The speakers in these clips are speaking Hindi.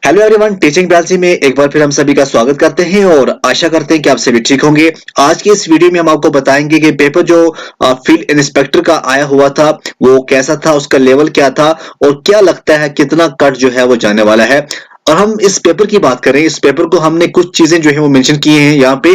हेलो एवरीवन, टीचिंग पीएलसी में एक बार फिर हम सभी का स्वागत करते हैं और आशा करते हैं कि आप सभी ठीक होंगे। आज की इस वीडियो में हम आपको बताएंगे कि पेपर जो फील्ड इंस्पेक्टर का आया हुआ था वो कैसा था, उसका लेवल क्या था और क्या लगता है कितना कट जो है वो जाने वाला है। और हम इस पेपर की बात करें, इस पेपर को हमने कुछ चीजें जो है वो मेंशन की हैं यहाँ पे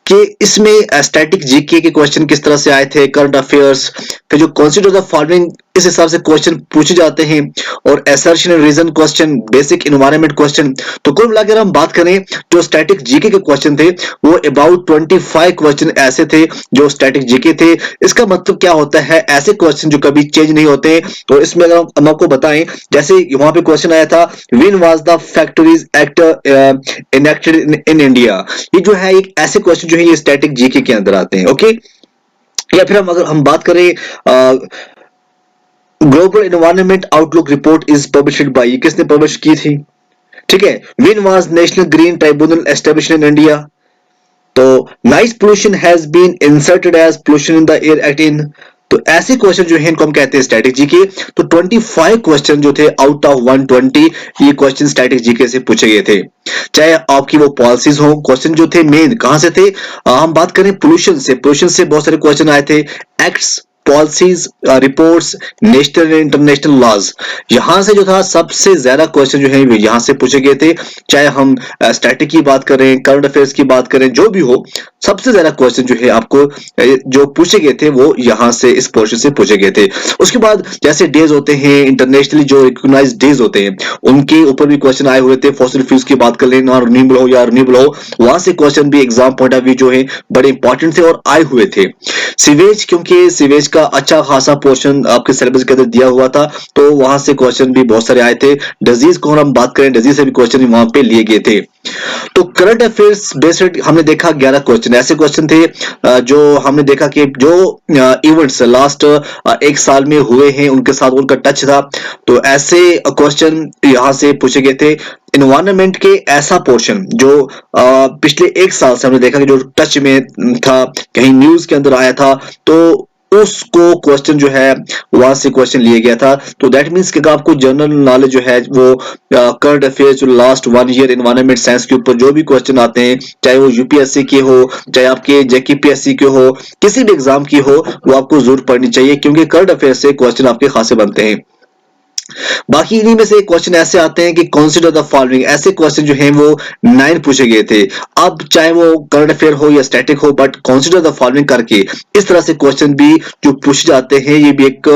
कि इसमें स्टैटिक जीके के क्वेश्चन किस तरह से आए थे, करंट अफेयर्स के जो कंसीडर द फॉलोइंग इस हिसाब से क्वेश्चन पूछे जाते हैं और assertion and reason question, basic environment question. तो कुल मिलाकर हम बात करें जो स्टैटिक जीके के क्वेश्चन थे वो अबाउट 25 क्वेश्चन ऐसे थे जो स्टैटिक जीके थे। इसका मतलब क्या होता है, ऐसे क्वेश्चन जो कभी चेंज नहीं होते। तो इसमें अगर हम आपको बताएं, जैसे वहां पे क्वेश्चन आया था, when was the factories act enacted in India. ये जो है एक ऐसे क्वेश्चन जो है ये स्टैटिक जीके के अंदर आते हैं। ओके, या फिर अगर हम बात करें global environment outlook report is published by, किसने पब्लिश की थी? ठीक है, when was national green tribunal established in India. तो noise pollution has been inserted as pollution in the air act in. तो ऐसे क्वेश्चन जो है इनको हम कहते हैं स्टैटिक जीके। तो 25 क्वेश्चन जो थे आउट ऑफ 120 ये क्वेश्चन स्टैटिक जीके से पूछे गए थे। चाहे आपकी वो पॉलिसीज हो, क्वेश्चन जो थे मेन कहां से थे, हम बात करें पोल्यूशन से, पोल्यूशन से बहुत सारे क्वेश्चन आए थे। Acts, policies, reports, national international laws, यहां से जो था सबसे ज्यादा क्वेश्चन जो है यहां से पूछे गए थे। चाहे हम स्टैटिक की बात करें, करंट अफेयर्स की बात करें, जो भी हो, सबसे ज्यादा क्वेश्चन जो है आपको जो पूछे गए थे वो यहां से इस पोर्शन से पूछे गए थे। उसके बाद जैसे डेज होते हैं, इंटरनेशनली जो रिकॉग्नाइज्ड डेज होते हैं उनके ऊपर भी क्वेश्चन आए हुए थे। फॉसिल फ्यूल्स की बात कर लें, नॉन रिन्यूएबल हो या रिन्यूएबल हो, वहां से क्वेश्चन भी एग्जाम पॉइंट ऑफ व्यू जो है बड़े इंपॉर्टेंट थे और आए हुए थे। सीवेज, क्योंकि सीवेज का अच्छा खासा पोर्शन आपके सिलेबस के अंदर दिया हुआ था तो वहां से क्वेश्चन भी बहुत सारे आए थे। डिजीज को हम बात करें, डिजीज से भी क्वेश्चन वहां पे लिए गए थे। तो करंट अफेयर्स बेस्ड हमने देखा 11 क्वेश्चन ऐसे क्वेश्चन थे जो हमने देखा कि जो इवेंट्स लास्ट एक साल में हुए हैं उनके साथ उनका टच था। तो ऐसे क्वेश्चन यहां से पूछे गए थे। इन्वायरमेंट के ऐसा पोर्शन जो पिछले एक साल से हमने देखा कि जो टच में था, कहीं न्यूज के अंदर आया था, तो उसको क्वेश्चन जो है वहां से क्वेश्चन लिया गया था। तो दैट मीन्स कि आपको जनरल नॉलेज जो है वो करंट अफेयर्स जो लास्ट 1 ईयर एनवायरनमेंट साइंस के ऊपर जो भी क्वेश्चन आते हैं, चाहे वो यूपीएससी के हो, चाहे आपके जेकेपीएससी के हो, किसी भी एग्जाम की हो, वो आपको जरूर पढ़नी चाहिए क्योंकि करंट अफेयर्स से क्वेश्चन आपके खासे बनते हैं। बाकी इन्हीं में से क्वेश्चन ऐसे आते हैं कि कंसीडर द फॉलोइंग, ऐसे क्वेश्चन जो हैं वो 9 पूछे गए थे। अब चाहे वो करंट अफेयर हो या स्टैटिक हो, बट कंसीडर द फॉलोइंग करके इस तरह से क्वेश्चन भी जो पूछे जाते हैं, ये भी एक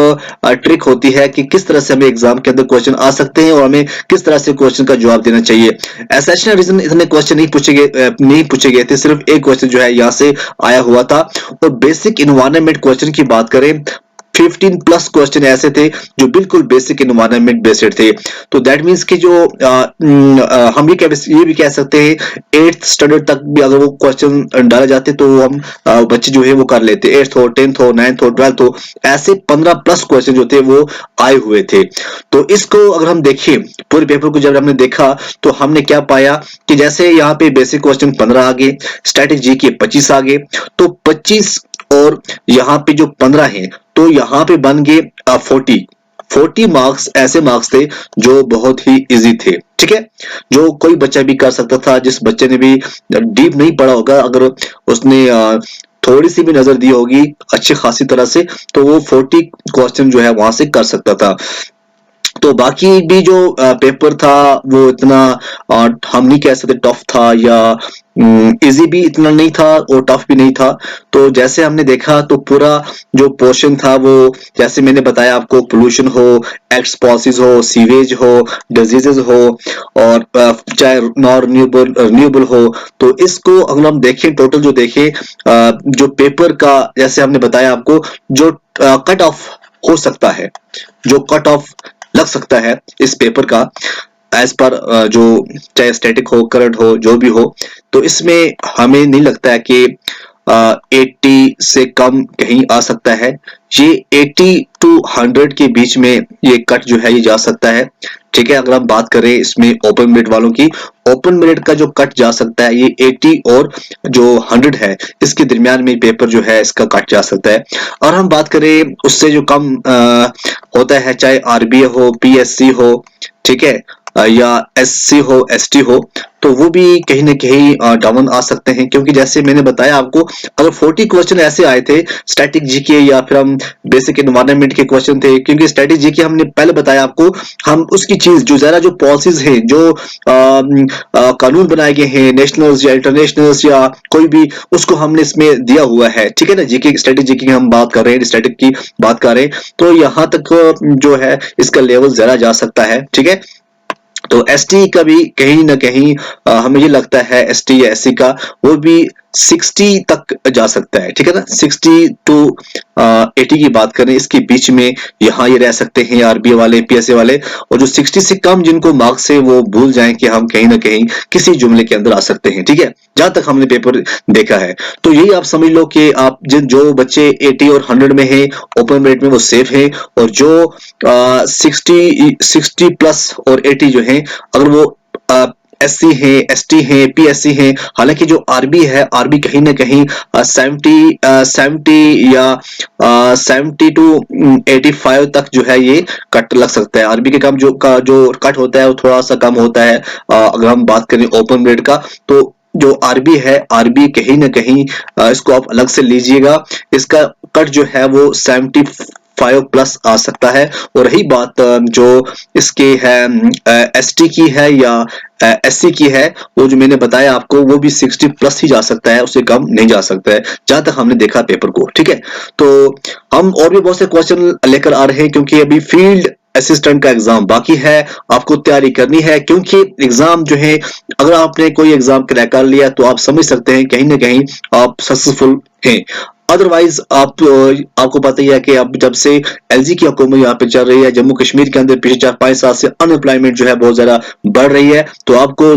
ट्रिक होती है कि किस तरह से हमें एग्जाम के अंदर क्वेश्चन आ सकते हैं और हमें किस तरह से क्वेश्चन का जवाब देना चाहिए। एसेशनल रीजन इतने क्वेश्चन नहीं पूछे गए थे, सिर्फ एक क्वेश्चन जो है यहाँ से आया हुआ था। और बेसिक इन्वायरमेंट क्वेश्चन की बात करें, 15 प्लस क्वेश्चन ऐसे थे जो बिल्कुल बेसिक एनवायरनमेंट बेस्ड थे। तो दैट मींस कि जो हम ये भी कह सकते हैं 8th स्टैंडर्ड तक भी अगर वो क्वेश्चन डाले जाते तो हम बच्चे जो है वो कर लेते। 8th हो, 10th हो, 9th हो, 12th हो, ऐसे 15 प्लस क्वेश्चन जो थे वो आए हुए थे। तो इसको अगर हम देखें, पूरे पेपर को जब हमने देखा तो हमने क्या पाया कि जैसे यहाँ पे बेसिक क्वेश्चन 15 आ गए, स्टैटिक जी के 25 आ गए, तो 25 और यहाँ पे जो 15 है तो यहाँ पे बन गए 40 मार्क्स। ऐसे मार्क्स थे जो बहुत ही इजी थे, ठीक है, जो कोई बच्चा भी कर सकता था। जिस बच्चे ने भी डीप नहीं पढ़ा होगा, अगर उसने थोड़ी सी भी नजर दी होगी अच्छी खासी तरह से, तो वो 40 क्वेश्चन जो है वहां से कर सकता था। तो बाकी भी जो पेपर था वो इतना हम नहीं कह सकते टफ था या इजी भी इतना नहीं था और टफ भी नहीं था। तो जैसे हमने देखा तो पूरा जो पोर्शन था वो, जैसे मैंने बताया आपको, पोल्यूशन हो, एक्ट पॉलिसीज हो, सीवेज हो, डिजीजेज हो, और चाहे नॉन रिन्यूएबल हो। तो इसको अगर हम देखें, टोटल जो देखें जो पेपर का, जैसे हमने बताया आपको, जो कट ऑफ हो सकता है, जो कट ऑफ लग सकता है इस पेपर का, एज पर जो चाहे स्टैटिक हो, करंट हो, जो भी हो, तो इसमें हमें नहीं लगता है कि 80 से कम कहीं आ सकता है। ये 80 टू 100 के बीच में ये कट जो है ये जा सकता है, ठीक है। अगर हम बात करें इसमें ओपन मेरिट वालों की, ओपन मेरिट का जो कट जा सकता है ये 80 और जो 100 है इसके दरमियान में पेपर जो है इसका कट जा सकता है। और हम बात करें उससे जो कम होता है, चाहे आरबीए हो, पीएससी हो, ठीक है, या SC हो ST हो, तो वो भी कहीं ना कहीं डाउन आ सकते हैं, क्योंकि जैसे मैंने बताया आपको, अगर 40 क्वेश्चन ऐसे आए थे स्टैटिक जीके या फिर हम बेसिक एनवायरनमेंट के क्वेश्चन थे, क्योंकि स्टैटिक जीके हमने पहले बताया आपको, हम उसकी चीज जो जरा जो पॉलिसीज हैं, जो कानून बनाए गए हैं नेशनल्स या इंटरनेशनल्स या कोई भी, उसको हमने इसमें दिया हुआ है, ठीक है ना। जीके स्टैटिक जीके की हम बात कर रहे हैं, स्टैटिक की बात कर रहे हैं, तो यहाँ तक जो है इसका लेवल जरा जा सकता है, ठीक है। तो एसटी का भी कहीं ना कहीं हमें ये लगता है, एसटी या एससी का वो भी 60 तक जा सकता है, ठीक है ना। 60 टू 80 की बात करें, इसके बीच में यहाँ ये रह सकते हैं आरबीए वाले, पीएसए वाले, और जो 60 से कम जिनको मार्क्स है वो भूल जाएं कि हम कहीं ना कहीं किसी जुमले के अंदर आ सकते हैं, ठीक है, जहां तक हमने पेपर देखा है। तो यही आप समझ लो कि आप जिन जो बच्चे 80 और 100 में हैं ओपन मेरिट में, वो सेफ हैं, और जो 60 प्लस और 80 जो हैं, अगर वो SC है, ST है, PSC है, हालांकि जो आरबी है, आरबी कहीं ना कहीं 70 या 70 टू 85 तक जो है ये कट लग सकता है। आरबी के कम जो कट होता है वो थोड़ा सा कम होता है, अगर हम बात करें ओपन मेरिट का। तो जो आरबी है, आरबी कहीं ना कहीं इसको आप अलग से लीजिएगा, इसका कट जो है वो 75 प्लस आ सकता है। और रही बात जो इसके है एसटी की है या SC की है, वो जो मैंने बताया आपको, वो भी 60 प्लस ही जा सकता है, उससे कम नहीं जा सकता है, जहां तक हमने देखा पेपर को, ठीक है। तो हम और भी बहुत से क्वेश्चन लेकर आ रहे हैं, क्योंकि अभी फील्ड असिस्टेंट का एग्जाम बाकी है, आपको तैयारी करनी है, क्योंकि एग्जाम जो है, अगर आपने कोई एग्जाम क्रैक कर लिया तो आप समझ सकते हैं कहीं ना कहीं आप सक्सेसफुल हैं। अदरवाइज आपको पता ही है कि अब जब से LG की हुकूमत यहाँ पे चल रही है, जम्मू कश्मीर के अंदर पिछले 4-5 साल से अनएम्प्लॉयमेंट जो है बहुत ज्यादा बढ़ रही है, तो आपको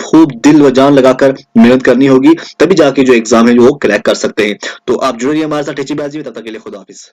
खूब दिल व जान लगाकर मेहनत करनी होगी, तभी जाके जो एग्जाम है वो क्रैक कर सकते हैं। तो आप जुड़े रहिए हमारे साथ टीचिंग बैच में, तब तक के लिए खुदा हाफिज।